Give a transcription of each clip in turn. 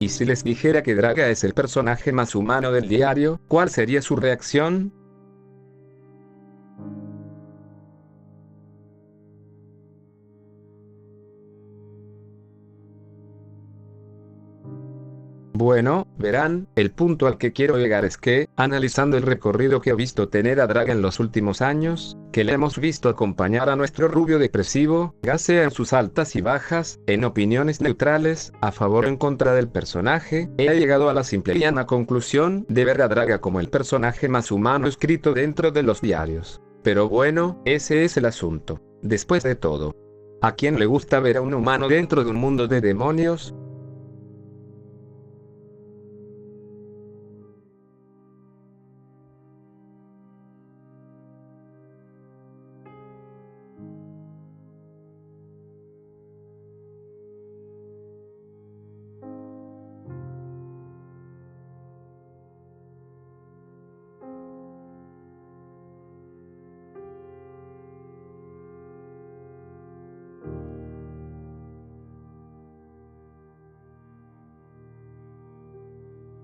Y si les dijera que Draga es el personaje más humano del diario, ¿cuál sería su reacción? Bueno, verán, el punto al que quiero llegar es que, analizando el recorrido que he visto tener a Draga en los últimos años, que le hemos visto acompañar a nuestro rubio depresivo, ya sea en sus altas y bajas, en opiniones neutrales, a favor o en contra del personaje, he llegado a la simple y llana conclusión de ver a Draga como el personaje más humano escrito dentro de los diarios. Pero bueno, ese es el asunto. Después de todo, ¿a quién le gusta ver a un humano dentro de un mundo de demonios?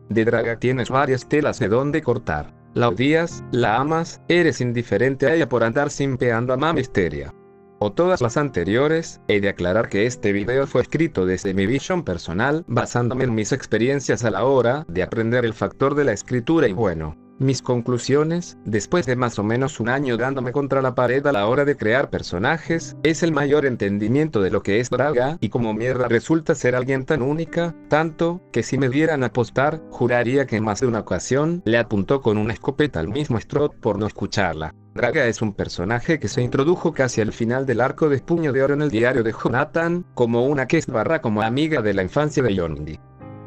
De Draga tienes varias telas de donde cortar. La odias, la amas, eres indiferente a ella por andar simpeando a Mamisteria. O todas las anteriores. He de aclarar que este video fue escrito desde mi visión personal, basándome en mis experiencias a la hora de aprender el factor de la escritura y bueno, mis conclusiones, después de más o menos un año dándome contra la pared a la hora de crear personajes, es el mayor entendimiento de lo que es Draga y como mierda resulta ser alguien tan única, tanto, que si me dieran a apostar, juraría que en más de una ocasión, le apuntó con una escopeta al mismo Strahd por no escucharla. Draga es un personaje que se introdujo casi al final del arco de Puño de Oro en el diario de Jonathan, como una que es barra como amiga de la infancia de Yondi.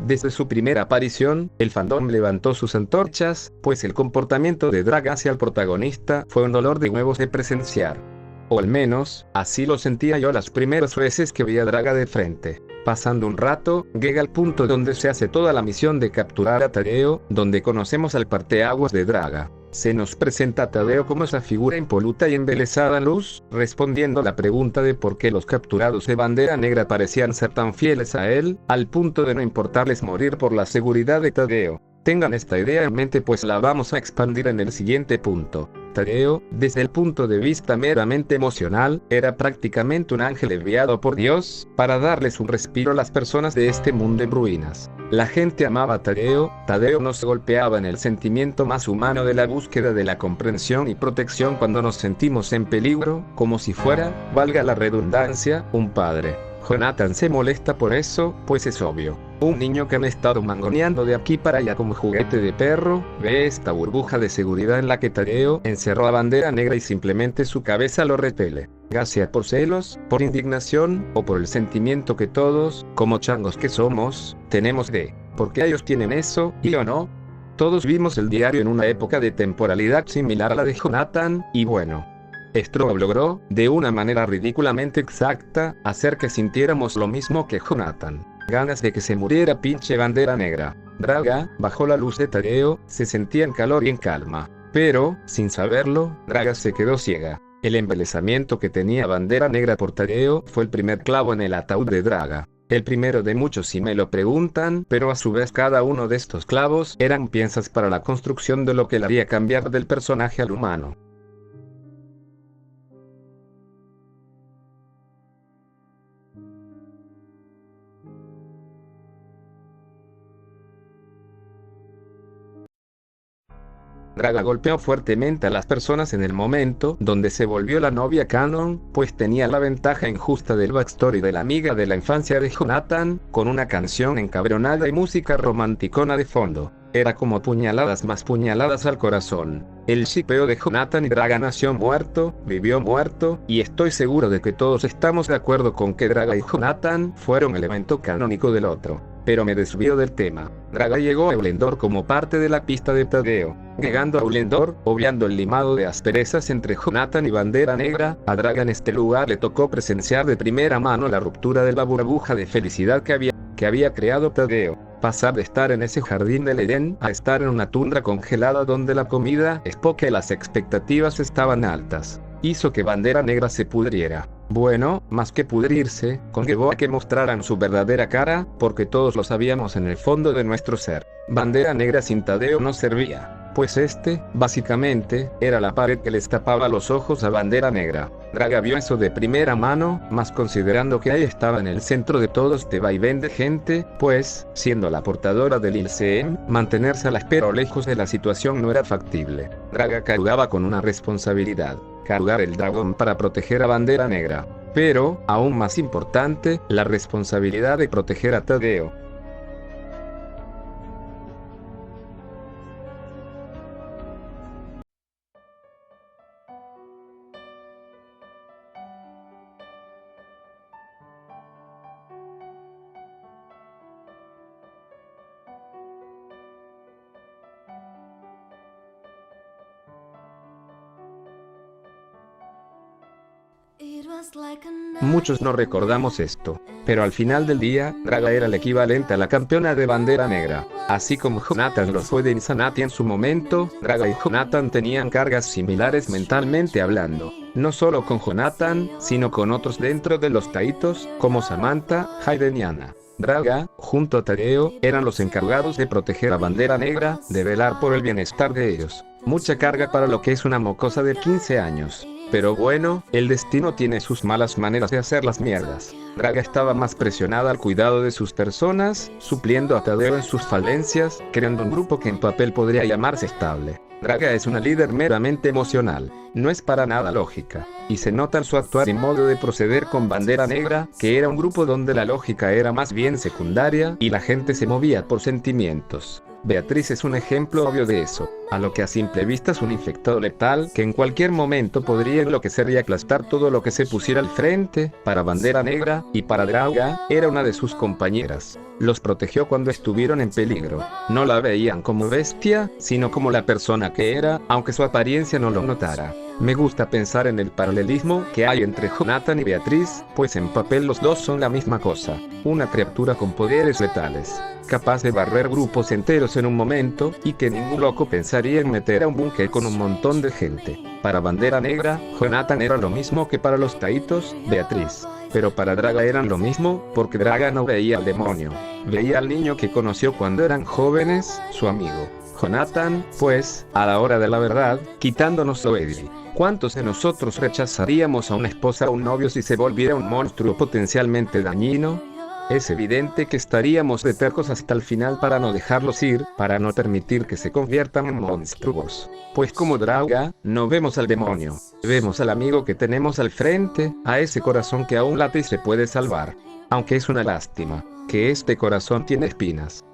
Desde su primera aparición, el fandom levantó sus antorchas, pues el comportamiento de Draga hacia el protagonista fue un dolor de huevos de presenciar. O al menos, así lo sentía yo las primeras veces que vi a Draga de frente. Pasando un rato, llega al punto donde se hace toda la misión de capturar a Tadeo, donde conocemos al parteaguas de Draga. Se nos presenta a Tadeo como esa figura impoluta y embelesada luz, respondiendo a la pregunta de por qué los capturados de Bandera Negra parecían ser tan fieles a él, al punto de no importarles morir por la seguridad de Tadeo. Tengan esta idea en mente pues la vamos a expandir en el siguiente punto. Tadeo, desde el punto de vista meramente emocional, era prácticamente un ángel enviado por Dios, para darles un respiro a las personas de este mundo en ruinas. La gente amaba a Tadeo nos golpeaba en el sentimiento más humano de la búsqueda de la comprensión y protección cuando nos sentimos en peligro, como si fuera, valga la redundancia, un padre. Jonathan se molesta por eso, pues es obvio. Un niño que han estado mangoneando de aquí para allá como juguete de perro, ve esta burbuja de seguridad en la que Tadeo encerró a Bandera Negra y simplemente su cabeza lo repele. Ya sea por celos, por indignación, o por el sentimiento que todos, como changos que somos, tenemos de, ¿por qué ellos tienen eso, y yo no? Todos vimos el diario en una época de temporalidad similar a la de Jonathan, y bueno, Strahd logró, de una manera ridículamente exacta, hacer que sintiéramos lo mismo que Jonathan. Ganas de que se muriera pinche Bandera Negra. Draga, bajo la luz de Tadeo, se sentía en calor y en calma. Pero, sin saberlo, Draga se quedó ciega. El embelesamiento que tenía Bandera Negra por Tadeo fue el primer clavo en el ataúd de Draga. El primero de muchos si me lo preguntan, pero a su vez cada uno de estos clavos eran piezas para la construcción de lo que le haría cambiar del personaje al humano. Draga golpeó fuertemente a las personas en el momento donde se volvió la novia canon, pues tenía la ventaja injusta del backstory de la amiga de la infancia de Jonathan, con una canción encabronada y música romanticona de fondo. Era como puñaladas más puñaladas al corazón. El shipeo de Jonathan y Draga nació muerto, vivió muerto, y estoy seguro de que todos estamos de acuerdo con que Draga y Jonathan fueron elemento canónico del otro. Pero me desvío del tema. Draga llegó a Eulendor como parte de la pista de Tadeo. Llegando a Eulendor, obviando el limado de asperezas entre Jonathan y Bandera Negra, a Draga en este lugar le tocó presenciar de primera mano la ruptura de la burbuja de felicidad que había creado Tadeo. Pasar de estar en ese jardín del Edén a estar en una tundra congelada donde la comida es poca y las expectativas estaban altas, hizo que Bandera Negra se pudriera. Bueno, más que pudrirse, conllevó a que mostraran su verdadera cara, porque todos lo sabíamos en el fondo de nuestro ser. Bandera Negra sin Tadeo no servía, pues básicamente, era la pared que les tapaba los ojos a Bandera Negra. Draga vio eso de primera mano, más considerando que ahí estaba en el centro de todo este vaivén de gente, pues, siendo la portadora del ILCM, mantenerse a la espera o lejos de la situación no era factible. Draga cargaba con una responsabilidad: cargar el dragón para proteger a Bandera Negra. Pero, aún más importante, la responsabilidad de proteger a Tadeo. Muchos no recordamos esto, pero al final del día, Draga era el equivalente a la campeona de Bandera Negra. Así como Jonathan lo fue de Insanity en su momento, Draga y Jonathan tenían cargas similares mentalmente hablando. No solo con Jonathan, sino con otros dentro de los Taitos, como Samantha, Hayden y Anna. Draga, junto a Tadeo, eran los encargados de proteger a Bandera Negra, de velar por el bienestar de ellos. Mucha carga para lo que es una mocosa de 15 años. Pero bueno, el destino tiene sus malas maneras de hacer las mierdas. Draga estaba más presionada al cuidado de sus personas, supliendo a Tadeo en sus falencias, creando un grupo que en papel podría llamarse estable. Draga es una líder meramente emocional, no es para nada lógica, y se nota en su actuar y modo de proceder con Bandera Negra, que era un grupo donde la lógica era más bien secundaria y la gente se movía por sentimientos. Beatriz es un ejemplo obvio de eso, a lo que a simple vista es un infectado letal que en cualquier momento podría enloquecer y aplastar todo lo que se pusiera al frente. Para Bandera Negra, y para Draga, era una de sus compañeras. Los protegió cuando estuvieron en peligro. No la veían como bestia, sino como la persona que era, aunque su apariencia no lo notara. Me gusta pensar en el paralelismo que hay entre Jonathan y Beatriz, pues en papel los dos son la misma cosa, una criatura con poderes letales, capaz de barrer grupos enteros en un momento, y que ningún loco pensaría en meter a un búnker con un montón de gente. Para Bandera Negra, Jonathan era lo mismo que para los Taitos, Beatriz. Pero para Draga eran lo mismo, porque Draga no veía al demonio, veía al niño que conoció cuando eran jóvenes, su amigo. Jonathan, pues, a la hora de la verdad, quitándonos lo edgy. ¿Cuántos de nosotros rechazaríamos a una esposa o un novio si se volviera un monstruo potencialmente dañino? Es evidente que estaríamos de tercos hasta el final para no dejarlos ir, para no permitir que se conviertan en monstruos. Pues como Draga, no vemos al demonio, vemos al amigo que tenemos al frente, a ese corazón que aún late y se puede salvar. Aunque es una lástima, que este corazón tiene espinas.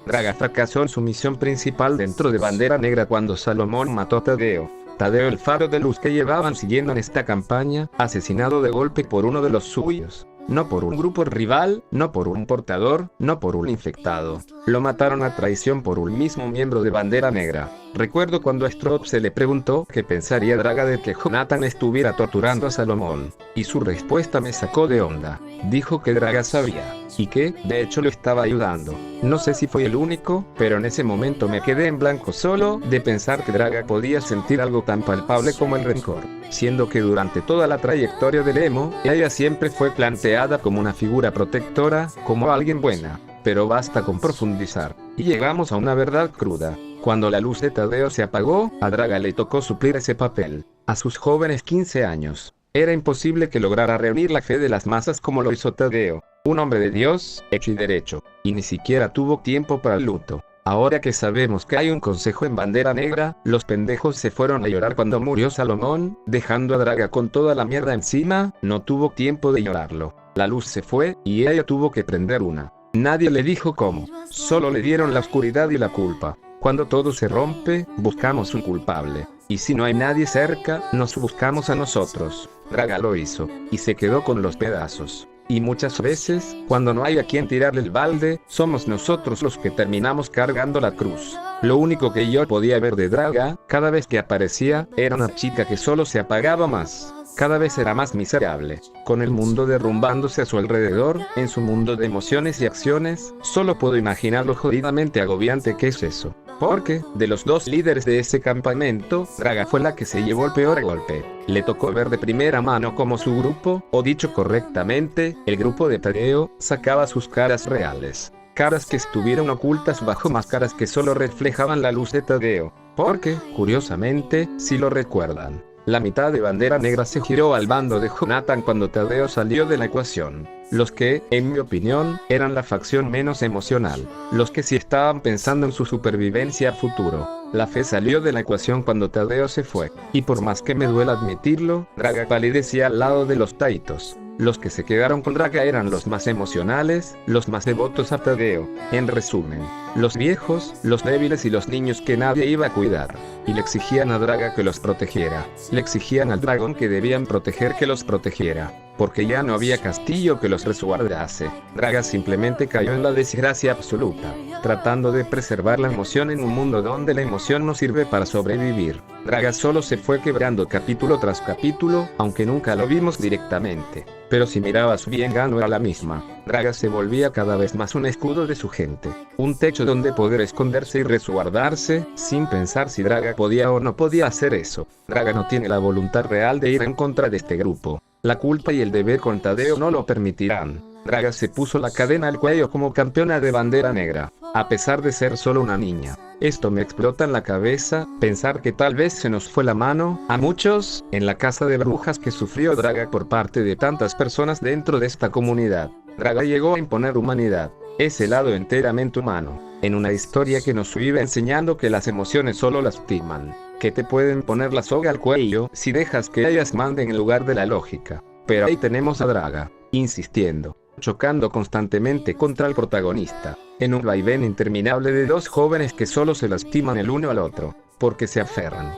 Draga fracasó en su misión principal dentro de Bandera Negra cuando Salomón mató a Tadeo. Tadeo, el faro de luz que llevaban siguiendo en esta campaña, asesinado de golpe por uno de los suyos. No por un grupo rival, no por un portador, no por un infectado. Lo mataron a traición por un mismo miembro de Bandera Negra. Recuerdo cuando a Strop se le preguntó qué pensaría Draga de que Jonathan estuviera torturando a Salomón. Y su respuesta me sacó de onda. Dijo que Draga sabía, y que, de hecho, lo estaba ayudando. No sé si fue el único, pero en ese momento me quedé en blanco solo de pensar que Draga podía sentir algo tan palpable como el rencor. Siendo que durante toda la trayectoria del emo, ella siempre fue planteada como una figura protectora, como alguien buena. Pero basta con profundizar, y llegamos a una verdad cruda. Cuando la luz de Tadeo se apagó, a Draga le tocó suplir ese papel. A sus jóvenes 15 años, era imposible que lograra reunir la fe de las masas como lo hizo Tadeo, un hombre de Dios, hecho y derecho, y ni siquiera tuvo tiempo para el luto. Ahora que sabemos que hay un consejo en Bandera Negra, los pendejos se fueron a llorar cuando murió Salomón, dejando a Draga con toda la mierda encima. No tuvo tiempo de llorarlo. La luz se fue, y ella tuvo que prender una. Nadie le dijo cómo, solo le dieron la oscuridad y la culpa. Cuando todo se rompe, buscamos un culpable. Y si no hay nadie cerca, nos buscamos a nosotros. Draga lo hizo, y se quedó con los pedazos. Y muchas veces, cuando no hay a quien tirarle el balde, somos nosotros los que terminamos cargando la cruz. Lo único que yo podía ver de Draga, cada vez que aparecía, era una chica que solo se apagaba más. cada vez era más miserable, con el mundo derrumbándose a su alrededor, en su mundo de emociones y acciones. Solo puedo imaginar lo jodidamente agobiante que es eso. Porque, de los dos líderes de ese campamento, Draga fue la que se llevó el peor golpe. Le tocó ver de primera mano cómo su grupo, o dicho correctamente, el grupo de Tadeo, sacaba sus caras reales. Caras que estuvieron ocultas bajo máscaras que solo reflejaban la luz de Tadeo. Porque, curiosamente, si lo recuerdan, la mitad de Bandera Negra se giró al bando de Jonathan cuando Tadeo salió de la ecuación. Los que, en mi opinión, eran la facción menos emocional. Los que sí estaban pensando en su supervivencia a futuro. La fe salió de la ecuación cuando Tadeo se fue. Y por más que me duela admitirlo, Draga palidecía al lado de los taitos. Los que se quedaron con Draga eran los más emocionales, los más devotos a Tadeo. En resumen, los viejos, los débiles y los niños que nadie iba a cuidar. Y le exigían a Draga que los protegiera. Le exigían al dragón que debían proteger que los protegiera. Porque ya no había castillo que los resguardase. Draga simplemente cayó en la desgracia absoluta, tratando de preservar la emoción en un mundo donde la emoción no sirve para sobrevivir. Draga solo se fue quebrando capítulo tras capítulo, aunque nunca lo vimos directamente. Pero si mirabas bien, no era la misma. Draga se volvía cada vez más un escudo de su gente, un techo donde poder esconderse y resguardarse, sin pensar si Draga podía o no podía hacer eso. Draga no tiene la voluntad real de ir en contra de este grupo. La culpa y el deber con Tadeo no lo permitirán. Draga se puso la cadena al cuello como campeona de Bandera Negra, a pesar de ser solo una niña. Esto me explota en la cabeza, pensar que tal vez se nos fue la mano, a muchos, en la casa de brujas que sufrió Draga por parte de tantas personas dentro de esta comunidad. Draga llegó a imponer humanidad, ese lado enteramente humano, en una historia que nos vive enseñando que las emociones solo lastiman, que te pueden poner la soga al cuello si dejas que ellas manden en lugar de la lógica. Pero ahí tenemos a Draga, insistiendo, chocando constantemente contra el protagonista, en un vaivén interminable de dos jóvenes que solo se lastiman el uno al otro, porque se aferran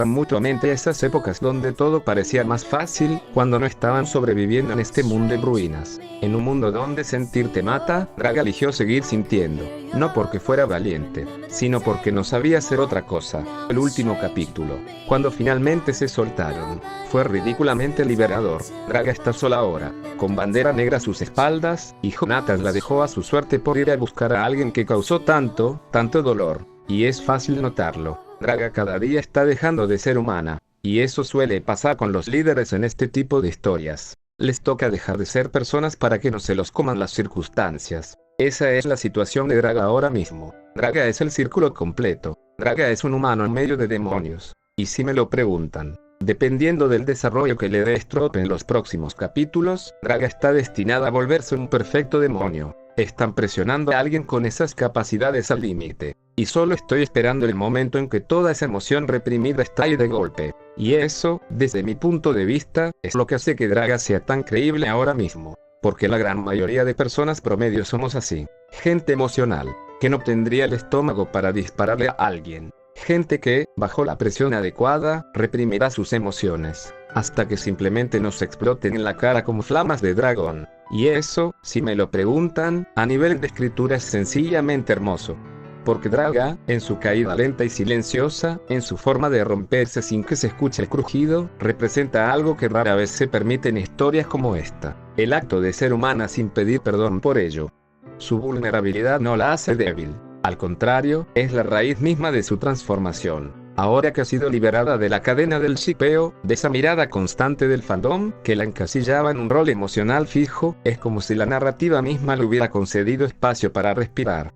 mutuamente a esas épocas donde todo parecía más fácil, cuando no estaban sobreviviendo en este mundo en ruinas. En un mundo donde sentir te mata, Draga eligió seguir sintiendo, no porque fuera valiente, sino porque no sabía hacer otra cosa. El último capítulo, cuando finalmente se soltaron, fue ridículamente liberador. Draga está sola ahora, con Bandera Negra a sus espaldas, y Jonathan la dejó a su suerte por ir a buscar a alguien que causó tanto dolor. Y es fácil notarlo. Draga cada día está dejando de ser humana, y eso suele pasar con los líderes en este tipo de historias. Les toca dejar de ser personas para que no se los coman las circunstancias. Esa es la situación de Draga ahora mismo. Draga es el círculo completo. Draga es un humano en medio de demonios. Y si me lo preguntan, dependiendo del desarrollo que le dé Strop en los próximos capítulos, Draga está destinada a volverse un perfecto demonio. Están presionando a alguien con esas capacidades al límite. Y solo estoy esperando el momento en que toda esa emoción reprimida estalle de golpe. Y eso, desde mi punto de vista, es lo que hace que Draga sea tan creíble ahora mismo. Porque la gran mayoría de personas promedio somos así. Gente emocional, que no tendría el estómago para dispararle a alguien. Gente que, bajo la presión adecuada, reprimirá sus emociones, hasta que simplemente nos exploten en la cara como flamas de dragón. Y eso, si me lo preguntan, a nivel de escritura es sencillamente hermoso. Porque Draga, en su caída lenta y silenciosa, en su forma de romperse sin que se escuche el crujido, representa algo que rara vez se permite en historias como esta: el acto de ser humana sin pedir perdón por ello. Su vulnerabilidad no la hace débil, al contrario, es la raíz misma de su transformación. Ahora que ha sido liberada de la cadena del shipeo, de esa mirada constante del fandom, que la encasillaba en un rol emocional fijo, es como si la narrativa misma le hubiera concedido espacio para respirar.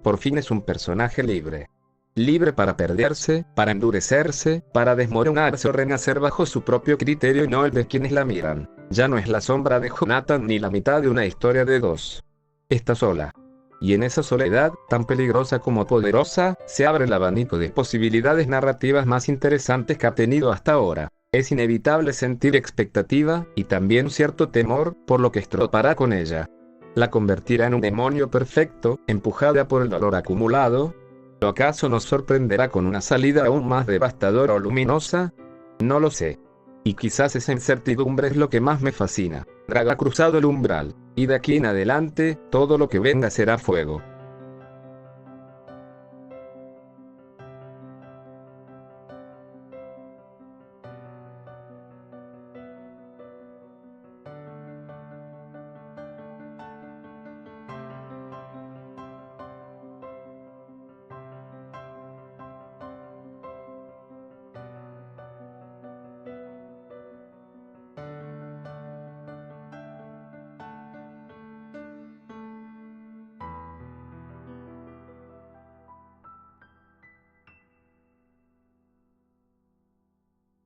Por fin es un personaje libre. Libre para perderse, para endurecerse, para desmoronarse o renacer bajo su propio criterio y no el de quienes la miran. Ya no es la sombra de Jonathan ni la mitad de una historia de dos. Está sola. Y en esa soledad, tan peligrosa como poderosa, se abre el abanico de posibilidades narrativas más interesantes que ha tenido hasta ahora. Es inevitable sentir expectativa, y también cierto temor, por lo que estropará con ella. La convertirá en un demonio perfecto, empujada por el dolor acumulado. ¿O acaso nos sorprenderá con una salida aún más devastadora o luminosa? No lo sé. Y quizás esa incertidumbre es lo que más me fascina. Draga ha cruzado el umbral, y de aquí en adelante, todo lo que venga será fuego.